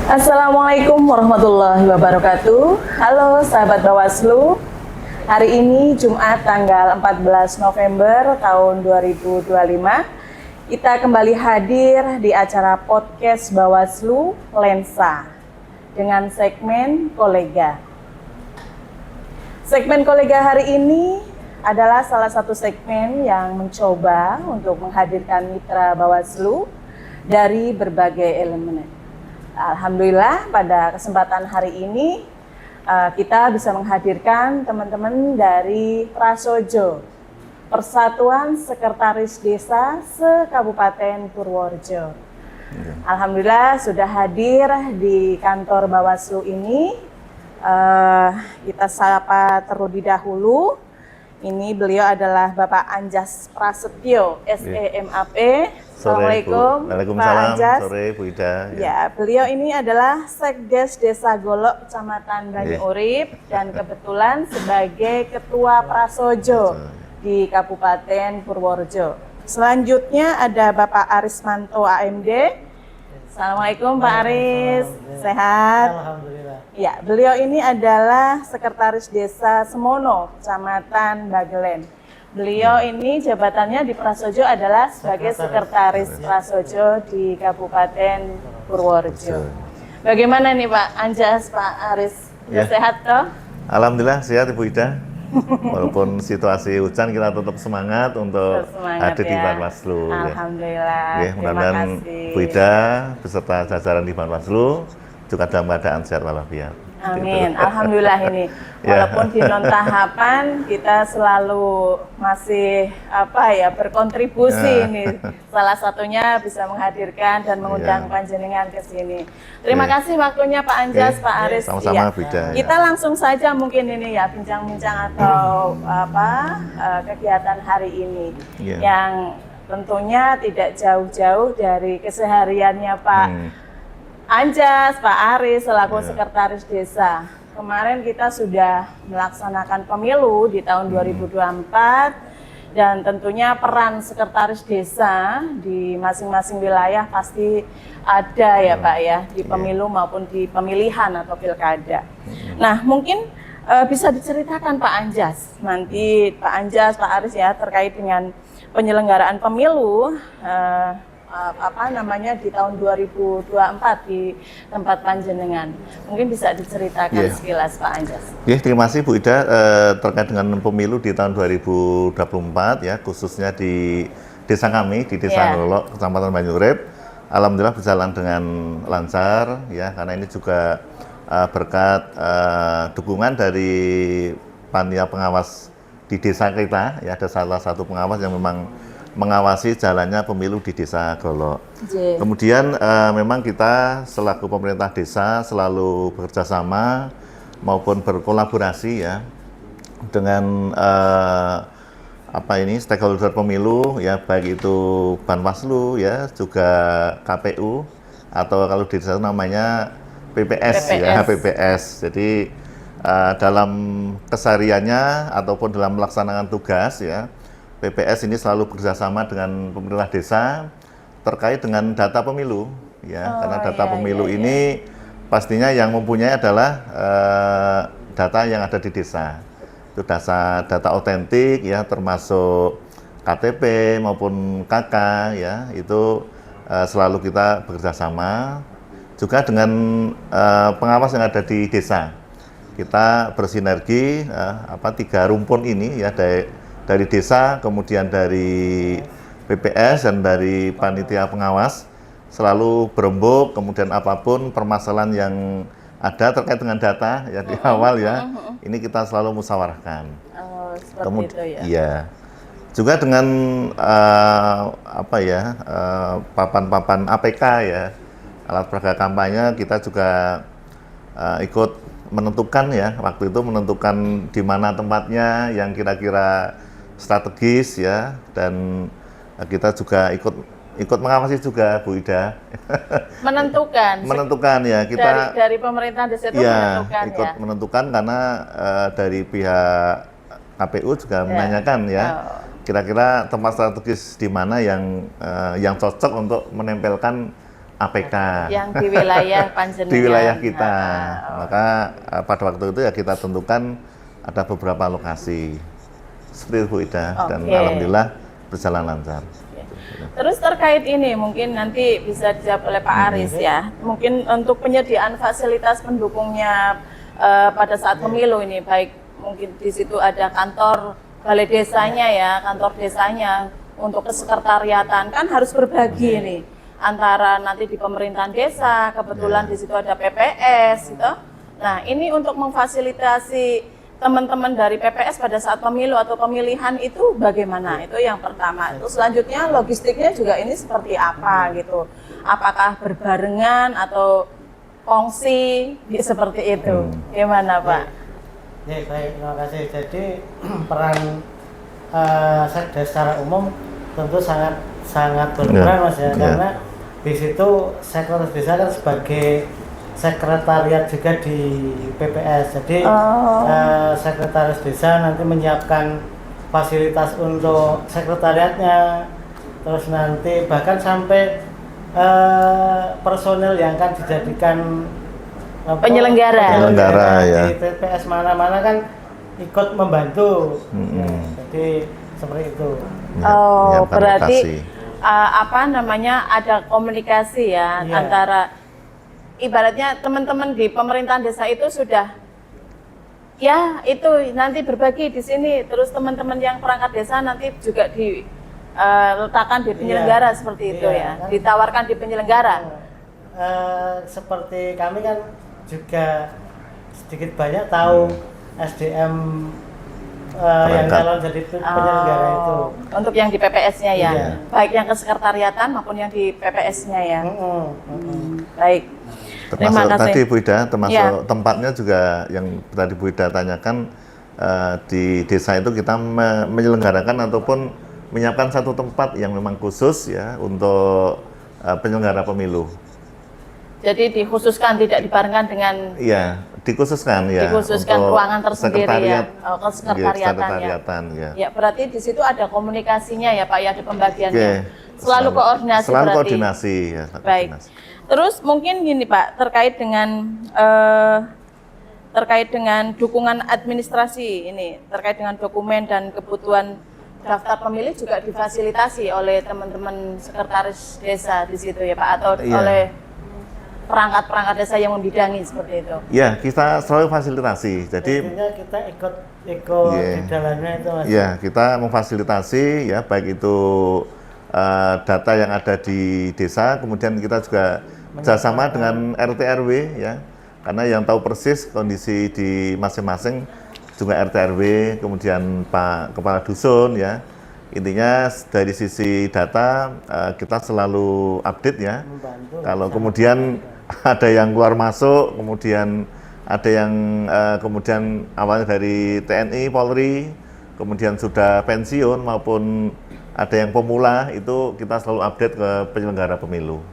Assalamualaikum warahmatullahi wabarakatuh. Halo sahabat Bawaslu. Hari ini Jumat tanggal 14 November tahun 2025. Kita kembali hadir di acara podcast Bawaslu Lensa dengan segmen Kolega. Segmen Kolega hari ini adalah salah satu segmen yang mencoba untuk menghadirkan mitra Bawaslu dari berbagai elemen. Alhamdulillah pada kesempatan hari ini kita bisa menghadirkan teman-teman dari Prasojo, Persatuan Sekretaris Desa se-Kabupaten Purworejo. Alhamdulillah sudah hadir di kantor Bawaslu ini. Kita sapa terlebih dahulu. Ini beliau adalah Bapak Anjas Prasetyo, SEMAP. Assalamualaikum, Waalaikumsalam. Pak Anjas. Sore, Bu Ida. Ya, beliau ini adalah Sekdes Desa Golok, Kecamatan Banyuurip, dan kebetulan sebagai Ketua Prasojo di Kabupaten Purworejo. Selanjutnya ada Bapak Arismanto, AMD. Assalamualaikum Pak Aris, sehat? Alhamdulillah. Ya, beliau ini adalah Sekretaris Desa Semono, Kecamatan Bagelen. Beliau ini jabatannya di Prasojo adalah sebagai Sekretaris Prasojo di Kabupaten Purworejo. Bagaimana nih Pak Anjas, Pak Aris? Ya. Sehat toh? Alhamdulillah sehat Ibu Ida. Walaupun situasi hujan kita tetap semangat untuk hadir di Bawaslu. Alhamdulillah. Ya, mudah-mudahan Bu Ida beserta jajaran di Bawaslu juga dalam keadaan sehat walafiat. Amin. Alhamdulillah ini. Walaupun di non tahapan kita selalu masih berkontribusi ini. Salah satunya bisa menghadirkan dan mengundang panjenengan ke sini. Terima kasih waktunya Pak Anjas, Pak Aris. Sama-sama Bu Ida. Kita langsung saja mungkin ini ya bincang-bincang atau kegiatan hari ini yang tentunya tidak jauh-jauh dari kesehariannya Pak Anjas, Pak Aris selaku Sekretaris Desa. Kemarin kita sudah melaksanakan pemilu di tahun 2024 dan tentunya peran Sekretaris Desa di masing-masing wilayah pasti ada ya Pak ya, di pemilu maupun di pemilihan atau pilkada. Nah mungkin bisa diceritakan Pak Anjas, nanti Pak Anjas, Pak Aris ya terkait dengan penyelenggaraan pemilu di tahun 2024 di tempat panjenengan. Mungkin bisa diceritakan sekilas Pak Anjas. Terima kasih Bu Ida. Terkait dengan pemilu di tahun 2024 ya, khususnya di desa kami di Desa Golok, Kecamatan Banyuurip, alhamdulillah berjalan dengan lancar ya, karena ini juga berkat dukungan dari panitia pengawas di desa kita ya, ada salah satu pengawas yang memang mengawasi jalannya pemilu di Desa Golok. Kemudian memang kita selaku pemerintah desa selalu bekerja sama maupun berkolaborasi ya dengan stakeholder pemilu ya, baik itu Banwaslu ya, juga KPU atau kalau di desa namanya PPS. Ya, PPS. Jadi dalam kesehariannya ataupun dalam melaksanakan tugas ya, PPS ini selalu bekerjasama dengan pemerintah desa terkait dengan data pemilu ya, karena data pemilu ini pastinya yang mempunyai adalah data yang ada di desa. Itu data otentik ya, termasuk KTP maupun KK ya, itu selalu kita bekerjasama juga dengan pengawas yang ada di desa. Kita bersinergi 3 rumpun ini ya, dari desa, kemudian dari PPS dan dari panitia pengawas selalu berembuk, kemudian apapun permasalahan yang ada terkait dengan data ya di awal ya, ini kita selalu musyawarahkan. Seperti itu ya. Iya. Juga dengan papan-papan APK ya, alat peraga kampanye, kita juga ikut menentukan ya, waktu itu menentukan di mana tempatnya yang kira-kira strategis ya, dan kita juga ikut mengawasi juga Bu Ida. Menentukan ya, kita dari pemerintah desa itu menentukan karena dari pihak KPU juga menanyakan ya, kira-kira tempat strategis di mana yang cocok untuk menempelkan APK yang di wilayah panjenengan. Di wilayah kita. Maka pada waktu itu ya kita tentukan ada beberapa lokasi seperti itu Bu Ida, dan alhamdulillah berjalan lancar. Terus terkait ini mungkin nanti bisa dijawab oleh Pak Aris ya. Mungkin untuk penyediaan fasilitas pendukungnya pada saat pemilu ini, baik mungkin di situ ada kantor balai desanya ya, kantor desanya, untuk kesekretariatan kan harus berbagi nih antara nanti di pemerintahan desa, kebetulan di situ ada PPS gitu. Nah, ini untuk memfasilitasi teman-teman dari PPS pada saat pemilu atau pemilihan itu bagaimana? Itu yang pertama. Terus selanjutnya logistiknya juga ini seperti apa gitu? Apakah berbarengan atau kongsi seperti itu? Gimana Pak? Ya, baik, terima kasih. Jadi peran Sekdes secara umum tentu sangat berperan Mas ya, karena di situ sekretaris desa kan sebagai sekretariat juga di PPS. Jadi sekretaris desa nanti menyiapkan fasilitas untuk sekretariatnya, terus nanti bahkan sampai personel yang akan dijadikan penyelenggara ya. Di PPS mana-mana kan ikut membantu. Jadi seperti itu. Berarti ada komunikasi ya, antara ibaratnya teman-teman di pemerintahan desa itu sudah ya itu nanti berbagi di sini, terus teman-teman yang perangkat desa nanti juga diletakkan di penyelenggara seperti itu ya, kan, ditawarkan di penyelenggara. Seperti kami kan juga sedikit banyak tahu SDM yang calon jadi penyelenggara itu. Untuk yang di PPS-nya ya, baik yang kesekretariatan maupun yang di PPS-nya ya. Baik. Termasuk tadi Bu Ida, termasuk tempatnya juga yang tadi Bu Ida tanyakan, di desa itu kita menyelenggarakan ataupun menyiapkan satu tempat yang memang khusus ya untuk penyelenggara pemilu. Jadi dikhususkan, tidak dibarengkan dengan dikhususkan untuk ruangan tersendiri ya, sekretariatan ya. Ya, berarti di situ ada komunikasinya ya Pak ya, ada pembagiannya. Selalu koordinasi. Selalu koordinasi ya. Baik. Terus mungkin gini Pak, terkait dengan dukungan administrasi ini, terkait dengan dokumen dan kebutuhan daftar pemilih juga difasilitasi oleh teman-teman sekretaris desa di situ ya Pak, atau oleh perangkat-perangkat desa yang membidangi seperti itu. Ya, kita selalu fasilitasi. Jadi kita ikut di dalamnya itu Mas. Ya, kita memfasilitasi ya, baik itu data yang ada di desa, kemudian kita juga bekerjasama dengan RT RW ya. Karena yang tahu persis kondisi di masing-masing juga RT RW, kemudian Pak Kepala Dusun ya. Intinya dari sisi data kita selalu update ya. Kalau kemudian ada yang keluar masuk, kemudian ada yang kemudian awalnya dari TNI, Polri, kemudian sudah pensiun maupun ada yang pemula, itu kita selalu update ke penyelenggara pemilu.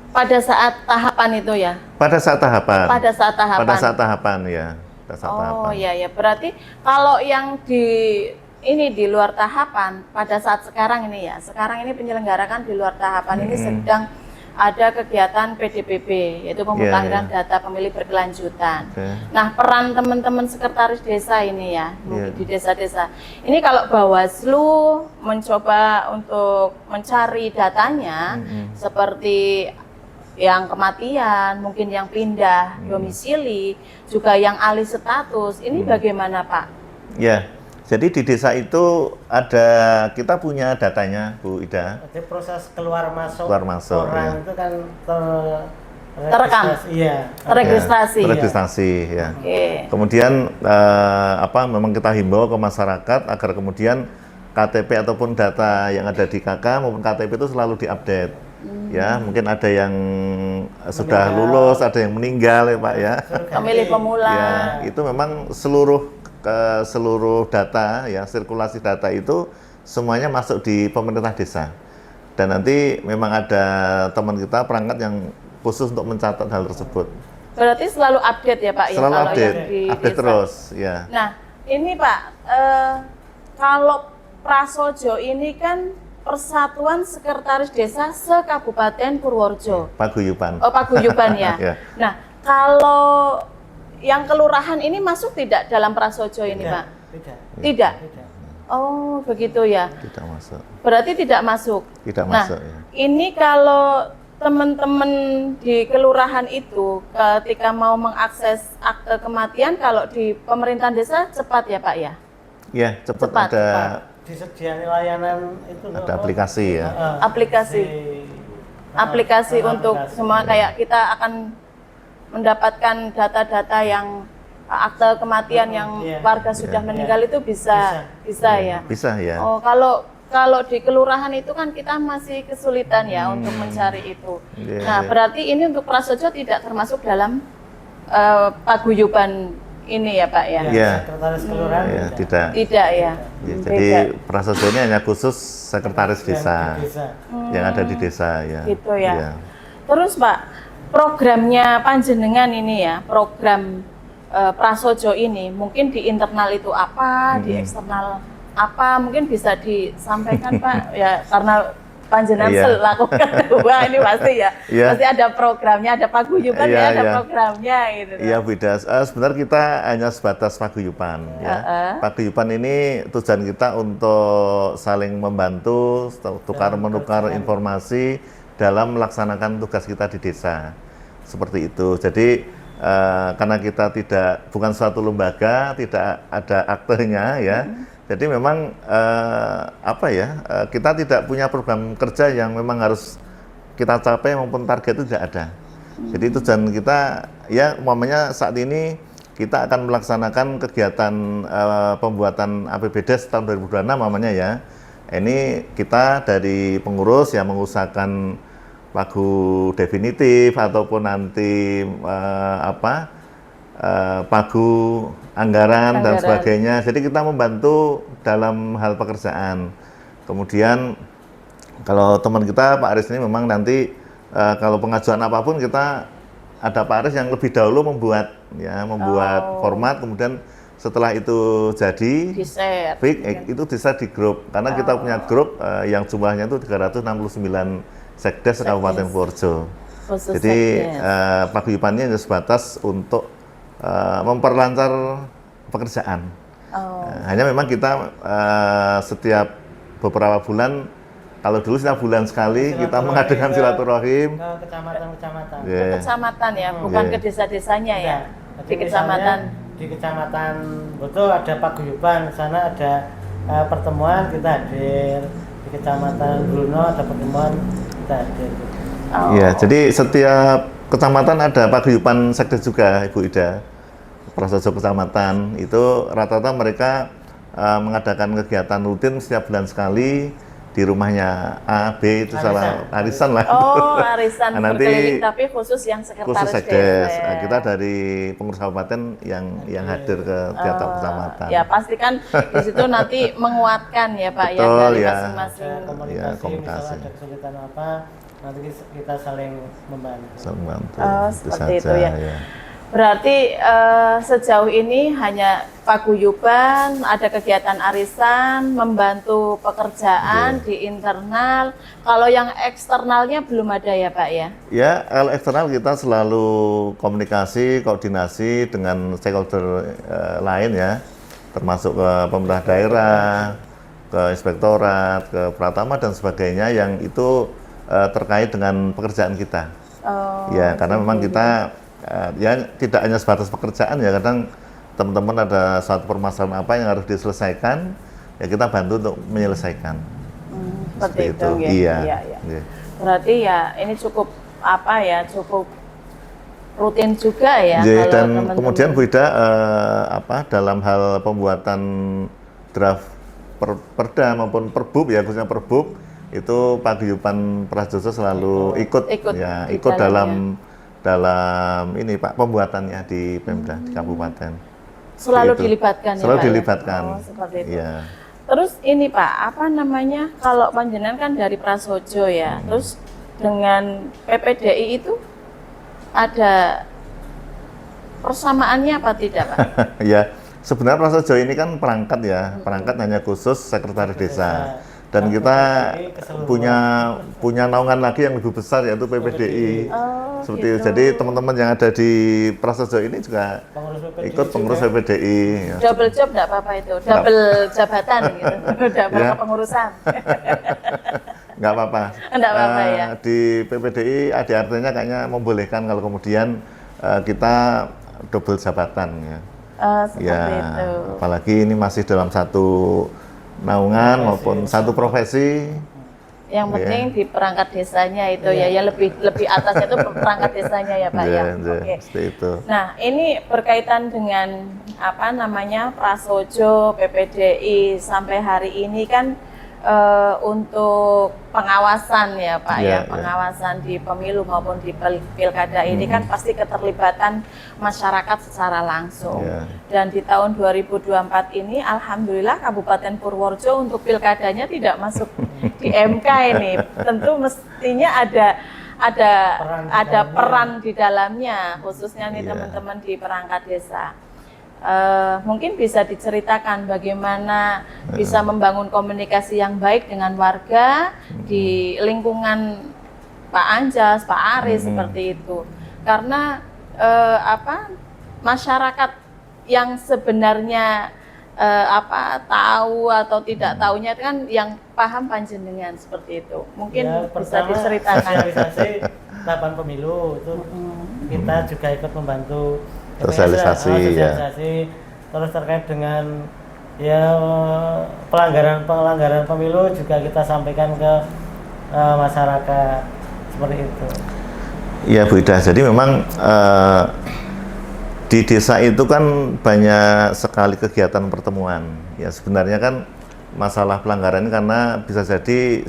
Pada saat tahapan itu ya? Pada saat tahapan. Pada saat tahapan. Pada saat tahapan ya. Iya. Berarti kalau yang di luar tahapan pada saat sekarang ini ya, sekarang ini penyelenggarakan di luar tahapan ini sedang ada kegiatan PDPB, yaitu pemutahiran data pemilih berkelanjutan. Nah, peran teman-teman sekretaris desa ini ya, mungkin di desa-desa ini, kalau Bawaslu mencoba untuk mencari datanya, seperti yang kematian, mungkin yang pindah domisili, juga yang alih status, ini bagaimana Pak? Ya. Jadi di desa itu kita punya datanya Bu Ida. Jadi proses keluar masuk ya. Itu kan terekam, terregistrasi ya. Kemudian memang kita himbau ke masyarakat agar kemudian KTP ataupun data yang ada di KK maupun KTP itu selalu diupdate. Ya, mungkin ada yang sudah lulus, ada yang meninggal ya Pak ya. Pemilih pemula. Ya, itu memang seluruh data ya, sirkulasi data itu semuanya masuk di pemerintah desa, dan nanti memang ada teman kita perangkat yang khusus untuk mencatat hal tersebut. Berarti selalu update ya Pak? Selalu ya, update terus ya. Nah ini Pak, kalau Prasojo ini kan Persatuan Sekretaris Desa se-Kabupaten Purworejo. Paguyuban. Oh, paguyuban ya. Ya. Nah, kalau yang kelurahan ini masuk tidak dalam Prasojo ini, Pak? Tidak. Oh, begitu ya. Tidak masuk. Berarti tidak masuk. Tidak Nah, masuk. Ya. ini kalau teman-teman di kelurahan itu ketika mau mengakses akte kematian, kalau di pemerintahan desa cepat ya, Pak ya? Ya, cepat Cepat, ada. Disediakan layanan itu Ada aplikasi ya. Aplikasi untuk semua, kayak kita akan mendapatkan data-data yang akte kematian yang warga sudah meninggal itu bisa ya. Bisa ya. Oh, kalau di kelurahan itu kan kita masih kesulitan ya untuk mencari itu. Nah, berarti ini untuk Prasojo tidak termasuk dalam paguyuban ini ya, Pak ya? Iya. Sekretaris kelurahan Tidak. Tidak ya. Ya, jadi Prasojo ini hanya khusus sekretaris desa yang ada di desa ya. Gitu ya. Terus Pak, programnya panjenengan ini ya, program Prasojo ini mungkin di internal itu apa, di eksternal apa, mungkin bisa disampaikan Pak ya, karena panjenengan selaku ketua ini pasti ya, pasti ada programnya, ada paguyuban ada programnya gitu. Iya Bu Ida, sebenarnya kita hanya sebatas paguyuban ya. Paguyuban ini tujuan kita untuk saling membantu, tukar-menukar informasi dalam melaksanakan tugas kita di desa. Seperti itu. Jadi karena kita bukan suatu lembaga, tidak ada aktenya ya. Jadi memang kita tidak punya program kerja yang memang harus kita capai maupun target itu tidak ada. Jadi tujuan kita ya umpamanya saat ini kita akan melaksanakan kegiatan pembuatan APBDes tahun 2026 umpamanya ya. Ini kita dari pengurus yang mengusahakan pagu definitif ataupun nanti pagu anggaran dan sebagainya. Jadi kita membantu dalam hal pekerjaan. Kemudian kalau teman kita Pak Aris ini memang nanti kalau pengajuan apapun kita ada Pak Aris yang lebih dahulu membuat format, kemudian setelah itu jadi itu bisa di grup karena kita punya grup yang jumlahnya itu 369 Sekdes Kabupaten Purworejo. Jadi paguyubannya hanya sebatas untuk memperlancar pekerjaan. Hanya memang kita setiap beberapa bulan, kalau dulu setiap bulan sekali kita mengadakan silaturahim ke kecamatan-kecamatan. Ke kecamatan ya, bukan ke desa-desanya ya. Di kecamatan. Di kecamatan betul ada paguyuban, sana ada pertemuan kita hadir. Di kecamatan Bruno ada pertemuan kita hadir. Iya, jadi setiap kecamatan ada paguyuban sekdes juga, Ibu Ida. Prasojo kecamatan itu rata-rata mereka mengadakan kegiatan rutin setiap bulan sekali di rumahnya A, B itu arisan lah. Oh, arisan nanti berkeliling tapi khusus yang sekretaris sekdes. Kita dari pengurus kabupaten yang hadir ke tiap kecamatan. Ya, pastikan di situ nanti menguatkan ya Pak. Betul, ya dari ya. masing-masing. Komunikasi. Misalnya ada kesulitan apa, nanti kita saling membantu. Saling membantu. Seperti itu ya. Berarti sejauh ini hanya paguyuban, ada kegiatan arisan, membantu pekerjaan di internal. Kalau yang eksternalnya belum ada ya Pak ya? Ya, kalau eksternal kita selalu komunikasi, koordinasi dengan stakeholder lain ya, termasuk ke pemerintah daerah, ke inspektorat, ke Pratama dan sebagainya yang itu terkait dengan pekerjaan kita. Ya, karena memang kita ya tidak hanya sebatas pekerjaan ya, kadang teman-teman ada suatu permasalahan apa yang harus diselesaikan ya kita bantu untuk menyelesaikan. Seperti itu. Iya. Berarti ya ini cukup cukup rutin juga ya. Dan teman-teman. Kemudian Bu Ida dalam hal pembuatan draft perda maupun perbub ya, khususnya perbub itu paguyuban Prasojo selalu ikut dalam ini Pak pembuatannya di Pemda di kabupaten. Selalu dilibatkan ya. Selalu dilibatkan. Seperti itu. Ya. Terus ini Pak, kalau panjenengan kan dari Prasojo ya, terus dengan PPDI itu ada persamaannya apa tidak Pak? Ya, sebenarnya Prasojo ini kan perangkat ya, perangkat hanya khusus sekretaris desa. Dan kita punya naungan lagi yang lebih besar yaitu PPDI. Seperti gitu. Jadi teman-teman yang ada di Prasojo ini juga ikut pengurus PPDI. Ya. Double job nggak apa-apa itu, double jabatan gitu, double Ya. kepengurusan. Nggak apa-apa. Nggak apa-apa ya. Di PPDI ada artinya kayaknya membolehkan kalau kemudian kita double jabatan ya. Seperti Ya, itu. apalagi ini masih dalam satu naungan maupun satu profesi. Yang penting di perangkat desanya itu ya lebih atasnya itu perangkat desanya ya Pak ya. Oke. Seperti itu. Nah, ini berkaitan dengan apa namanya Prasojo, PPDI sampai hari ini kan untuk pengawasan ya Pak ya, pengawasan di pemilu maupun di pilkada ini kan pasti keterlibatan masyarakat secara langsung. Dan di tahun 2024 ini alhamdulillah Kabupaten Purworejo untuk pilkadanya tidak masuk di MK ini. Tentu mestinya ada peran di dalamnya, khususnya nih teman-teman di perangkat desa. Mungkin bisa diceritakan bagaimana bisa membangun komunikasi yang baik dengan warga di lingkungan Pak Anjas, Pak Aris seperti itu. Karena masyarakat yang sebenarnya tahu atau tidak tahunya itu kan yang paham panjenengan seperti itu. Mungkin ya, bisa diceritakan. Sosialisasi tahapan pemilu itu kita juga ikut membantu Sosialisasi, terus terkait dengan ya pelanggaran pemilu juga kita sampaikan ke masyarakat seperti itu. Iya Bu Ida, jadi memang di desa itu kan banyak sekali kegiatan pertemuan. Ya sebenarnya kan masalah pelanggaran ini karena bisa jadi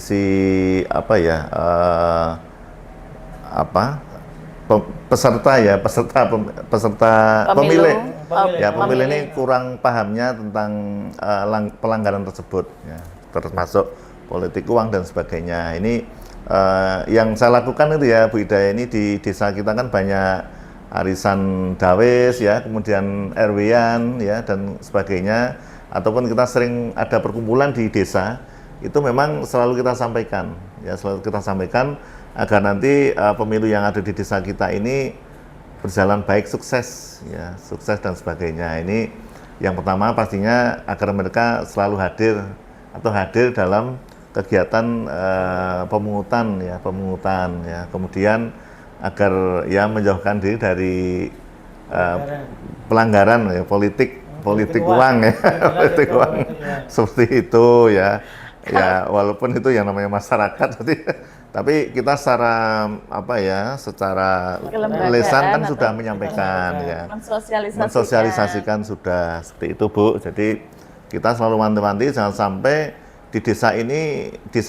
peserta pemilih ini kurang pahamnya tentang pelanggaran tersebut ya, termasuk politik uang dan sebagainya. Ini yang saya lakukan itu ya Bu Ida, ini di desa kita kan banyak arisan dawes ya, kemudian RW-an ya dan sebagainya, ataupun kita sering ada perkumpulan di desa, itu memang selalu kita sampaikan agar nanti pemilu yang ada di desa kita ini berjalan baik, sukses dan sebagainya. Ini yang pertama pastinya agar mereka selalu hadir dalam kegiatan pemungutan ya. Kemudian agar ya menjauhkan diri dari pelanggaran ya, politik uang ya, politik uang seperti itu ya. Ya walaupun itu yang namanya masyarakat tapi kita secara lisan kan sudah menyampaikan ya, mensosialisasikan sudah seperti itu Bu. Jadi kita selalu wanti-wanti jangan sampai di desa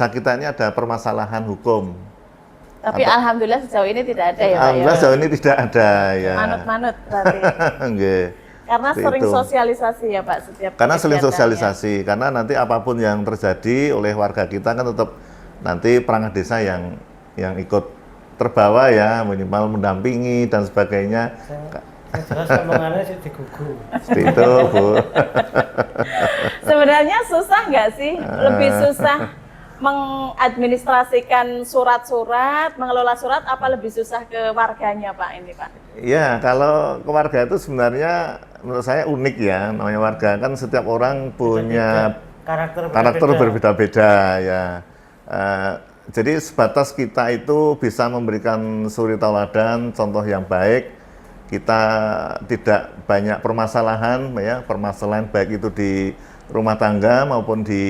kita ini ada permasalahan hukum. Tapi alhamdulillah sejauh ini tidak ada ya Pak. Alhamdulillah sejauh ini tidak ada ya. Manut berarti. Karena sering sosialisasi ya Pak setiap. Karena sering sosialisasi, karena nanti apapun yang terjadi oleh warga kita kan tetap nanti perangkat desa yang ikut terbawa ya, minimal mendampingi dan sebagainya. Jelas omongannya sih digugu. Seperti itu Bu. Sebenarnya susah nggak sih? Lebih susah mengadministrasikan surat-surat, mengelola surat, apa lebih susah ke warganya Pak ini Pak? Ya, kalau ke warga itu sebenarnya menurut saya unik ya, namanya warga kan setiap orang punya karakter berbeda-beda ya. Jadi sebatas kita itu bisa memberikan suri tauladan, contoh yang baik, kita tidak banyak permasalahan baik itu di rumah tangga maupun di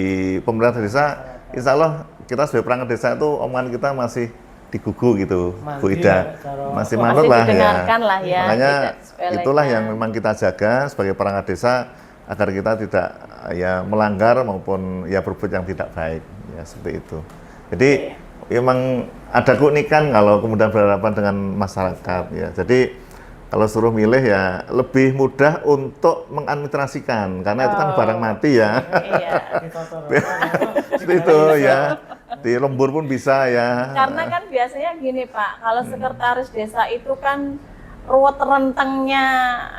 pemerintah desa. Insya Allah kita sebagai perangkat desa itu omongan kita masih digugu gitu, Bu Ida, masih manut lah ya. Makanya itulah yang memang kita jaga sebagai perangkat desa agar kita tidak ya melanggar maupun ya berbuat yang tidak baik ya, seperti itu. Jadi memang ada keunikan kalau kemudian berhadapan dengan masyarakat ya. Jadi kalau suruh milih ya lebih mudah untuk mengadministrasikan karena itu kan barang mati ya. Seperti itu ya. Di lembur pun bisa ya. Karena kan biasanya gini Pak, kalau sekretaris desa itu kan ruwet rentengnya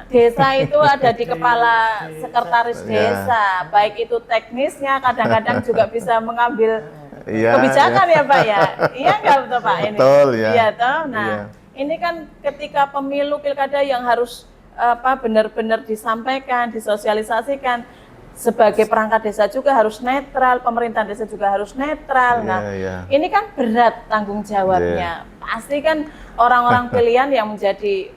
desa itu ada di kepala sekretaris desa, baik itu teknisnya, kadang-kadang juga bisa mengambil kebijakan ya Pak ya. Iya nggak betul Pak ini? Betul ya. Iya toh. Nah, ini kan ketika pemilu pilkada yang harus benar-benar disampaikan, disosialisasikan, sebagai perangkat desa juga harus netral, pemerintahan desa juga harus netral. Nah, ini kan berat tanggung jawabnya. Pasti kan orang-orang pilihan yang menjadi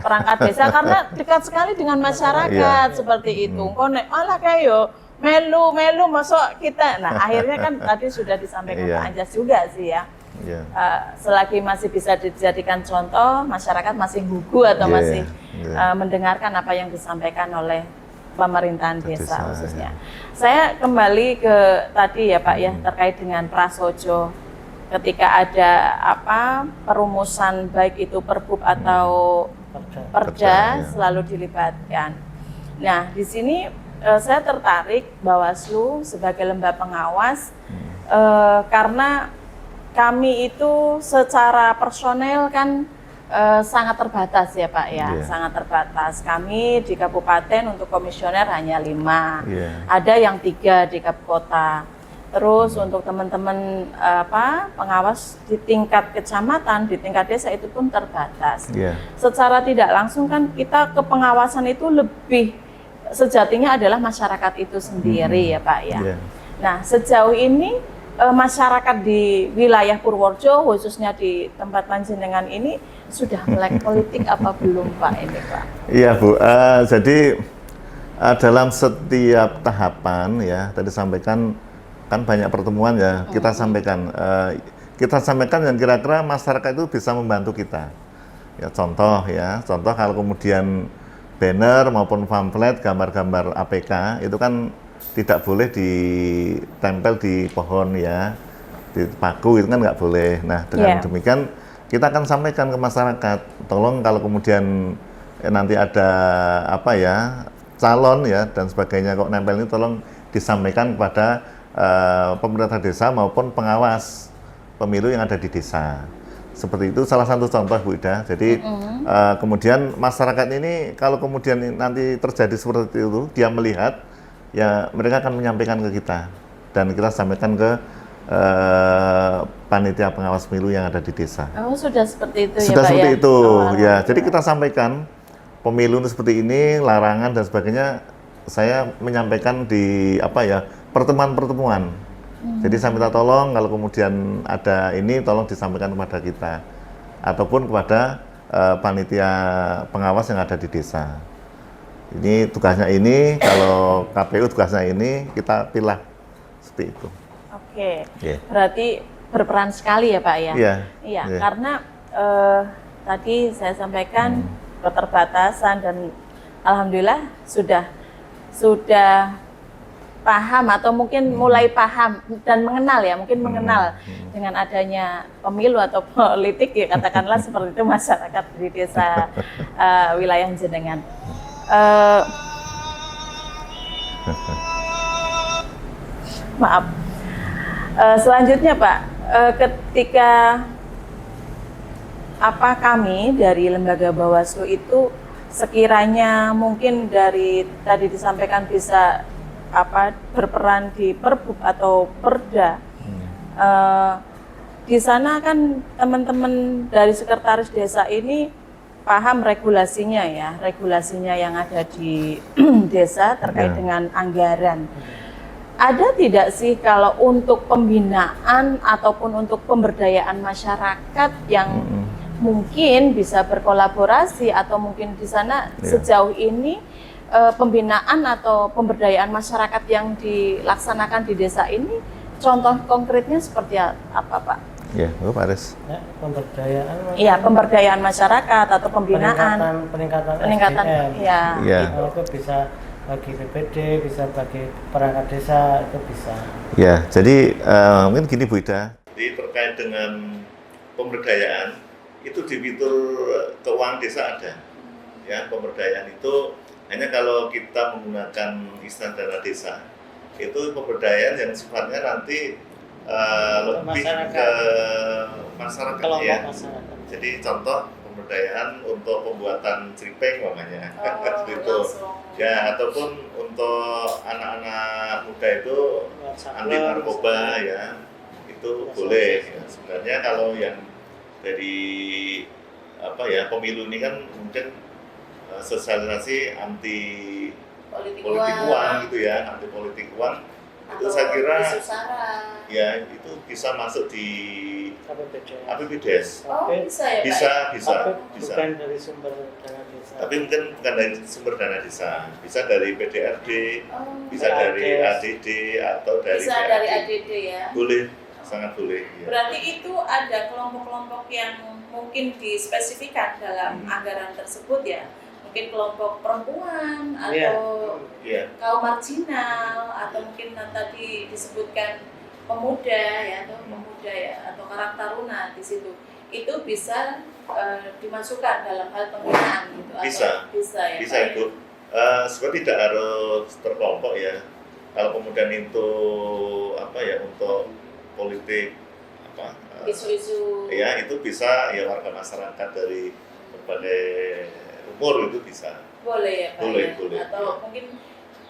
perangkat desa karena dekat sekali dengan masyarakat seperti itu. Konek malah kayak melu masuk kita. Nah, akhirnya kan tadi sudah disampaikan Pak Anjas juga sih ya. Selagi masih bisa dijadikan contoh, masyarakat masih gugu atau masih mendengarkan apa yang disampaikan oleh pemerintahan desa khususnya. Saya kembali ke tadi ya Pak ya, terkait dengan prasojo. Ketika ada perumusan baik itu perbub atau perda selalu dilibatkan. Nah, di sini saya tertarik Bawaslu sebagai lembaga pengawas karena kami itu secara personel kan sangat terbatas ya Pak ya, sangat terbatas. Kami di kabupaten untuk komisioner hanya 5, ada yang 3 di kota. Terus untuk teman-teman pengawas di tingkat kecamatan, di tingkat desa itu pun terbatas. Secara tidak langsung kan kita ke pengawasan itu lebih sejatinya adalah masyarakat itu sendiri ya Pak ya. Nah, sejauh ini masyarakat di wilayah Purworejo khususnya di tempat panjenengan ini sudah melek politik apa belum Pak ini Pak? Iya Bu, jadi dalam setiap tahapan ya tadi sampaikan kan banyak pertemuan ya kita sampaikan dan kira-kira masyarakat itu bisa membantu kita. Ya contoh kalau kemudian banner maupun pamflet gambar-gambar APK itu kan tidak boleh ditempel di pohon ya, di paku itu kan nggak boleh. Nah dengan demikian kita akan sampaikan ke masyarakat, tolong kalau kemudian nanti ada calon ya dan sebagainya kok nempel ini tolong disampaikan kepada pemerintah desa maupun pengawas pemilu yang ada di desa. Seperti itu salah satu contoh Bu Ida. Jadi kemudian masyarakat ini kalau kemudian nanti terjadi seperti itu, dia melihat ya mereka akan menyampaikan ke kita dan kita sampaikan ke panitia pengawas pemilu yang ada di desa. Oh, sudah seperti itu sudah ya Pak seperti ya? Itu ya. Jadi kita sampaikan pemilu seperti ini, larangan dan sebagainya. Saya menyampaikan di pertemuan-pertemuan. Jadi saya minta tolong kalau kemudian ada ini tolong disampaikan kepada kita ataupun kepada panitia pengawas yang ada di desa. Ini tugasnya ini, kalau KPU tugasnya ini, kita pilih seperti itu. Oke, berarti berperan sekali ya Pak ya? Iya. Karena tadi saya sampaikan keterbatasan dan alhamdulillah sudah paham atau mungkin mulai paham dan mengenal ya, mungkin mengenal dengan adanya pemilu atau politik ya katakanlah seperti itu masyarakat di desa wilayah jenengan. Maaf. Selanjutnya Pak, ketika kami dari lembaga Bawaslu itu sekiranya mungkin dari tadi disampaikan bisa berperan di perbub atau perda. Di sana kan teman-teman dari sekretaris desa ini paham regulasinya yang ada di desa terkait dengan anggaran. Ada tidak sih kalau untuk pembinaan ataupun untuk pemberdayaan masyarakat yang mungkin bisa berkolaborasi atau mungkin di sana sejauh ini pembinaan atau pemberdayaan masyarakat yang dilaksanakan di desa ini contoh konkretnya seperti apa Pak? Ya, Pak Aris. Pemberdayaan. Iya, pemberdayaan masyarakat atau pembinaan. Peningkatan SDM. Itu bisa bagi BPD, bisa bagi perangkat desa, itu bisa. Ya, jadi mungkin gini Bu Ida. Jadi terkait dengan pemberdayaan itu di fitur keuangan desa ada. Ya, pemberdayaan itu hanya kalau kita menggunakan istilah dana desa itu pemberdayaan yang sifatnya nanti lebih ke masyarakat ya. Masyarakat. Jadi contoh pemberdayaan untuk pembuatan ceripeng namanya, itu ya, ataupun untuk anak-anak muda itu anti narkoba ya, itu boleh. Ya. Sebenarnya kalau yang dari pemilu ini kan mungkin sosialisasi anti politik uang gitu ya, anti politik uang itu saya kira ya itu bisa masuk di APBDes. Bisa ya, bisa. Bukan dari sumber dana desa. Tapi mungkin bukan dari sumber dana desa, bisa dari PDRD, bisa dari ADD atau dari bisa PAD. dari ADD ya. Boleh, sangat boleh. Ya. Berarti itu ada kelompok-kelompok yang mungkin dispesifikan dalam anggaran tersebut ya. Mungkin kelompok perempuan atau kaum marginal atau mungkin tadi disebutkan pemuda ya atau Karang Taruna di situ. Itu bisa dimasukkan dalam hal pembinaan gitu. Bisa ya. Ibu. Sebenarnya tidak harus terkelompok ya. Kalau kemudian itu untuk politik isu-isu ya itu bisa ya warga masyarakat dari berbagai umur itu bisa. Boleh ya Pak. Boleh. Atau mungkin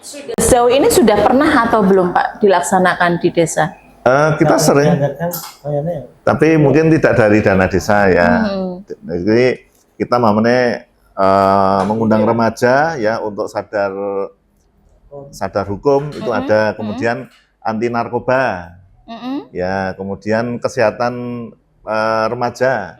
sejauh ini sudah pernah atau belum Pak dilaksanakan di desa? Kita sering, tapi mungkin tidak dari dana desa ya. Jadi kita mengundang remaja ya untuk sadar hukum itu ada, kemudian anti narkoba, ya kemudian kesehatan remaja,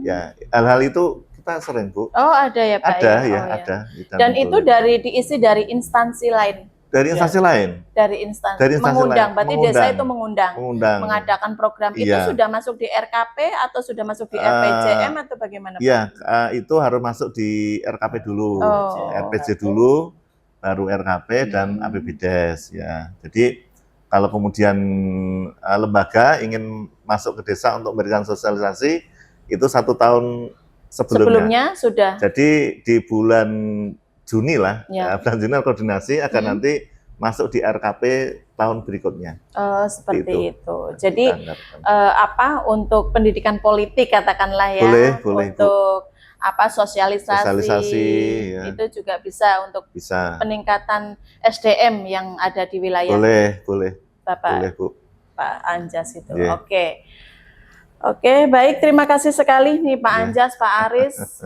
ya hal-hal itu kita sering Bu. Oh ada ya Pak? Ada. Dan itu diisi dari instansi lain. Dari instansi lain. Dari instansi mengundang, berarti desa itu mengundang, mengadakan program itu sudah masuk di RKP atau sudah masuk di RPJM atau bagaimana? Iya, itu harus masuk di RKP dulu, RPJ dulu, baru RKP dan APBDes ya. Jadi kalau kemudian lembaga ingin masuk ke desa untuk memberikan sosialisasi itu 1 tahun sebelumnya sudah. Jadi di bulan Juni lah, bulan Juni koordinasi akan nanti masuk di RKP tahun berikutnya. Seperti itu. Jadi untuk pendidikan politik katakanlah ya, boleh untuk sosialisasi ya. Itu juga bisa untuk peningkatan SDM yang ada di wilayah. Boleh. Bapak Bu. Pak Anjas itu. Oke, baik, terima kasih sekali nih Pak Anjas, Pak Aris.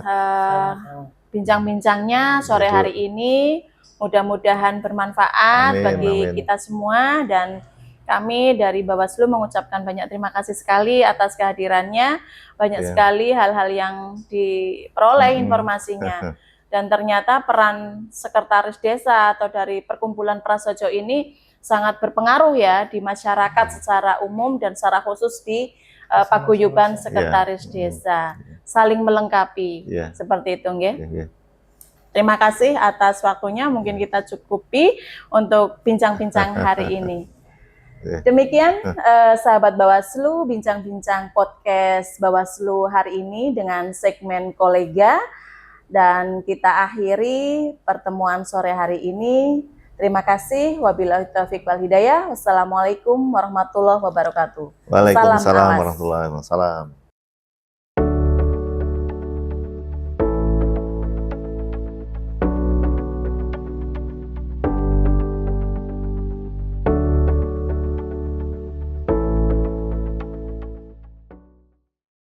Bincang-bincangnya sore hari ini mudah-mudahan bermanfaat bagi kita semua, dan kami dari Bawaslu mengucapkan banyak terima kasih sekali atas kehadirannya. Banyak sekali hal-hal yang diperoleh informasinya, dan ternyata peran sekretaris desa atau dari perkumpulan prasojo ini sangat berpengaruh ya di masyarakat secara umum dan secara khusus di paguyuban sekretaris desa, saling melengkapi seperti itu nggih. Terima kasih atas waktunya, mungkin kita cukupi untuk bincang-bincang hari ini. Demikian sahabat Bawaslu, bincang-bincang podcast Bawaslu hari ini dengan segmen kolega, dan kita akhiri pertemuan sore hari ini. Terima kasih. Wabillahi taufiq wal hidayah. Wassalamualaikum warahmatullahi wabarakatuh. Waalaikumsalam warahmatullahi wabarakatuh.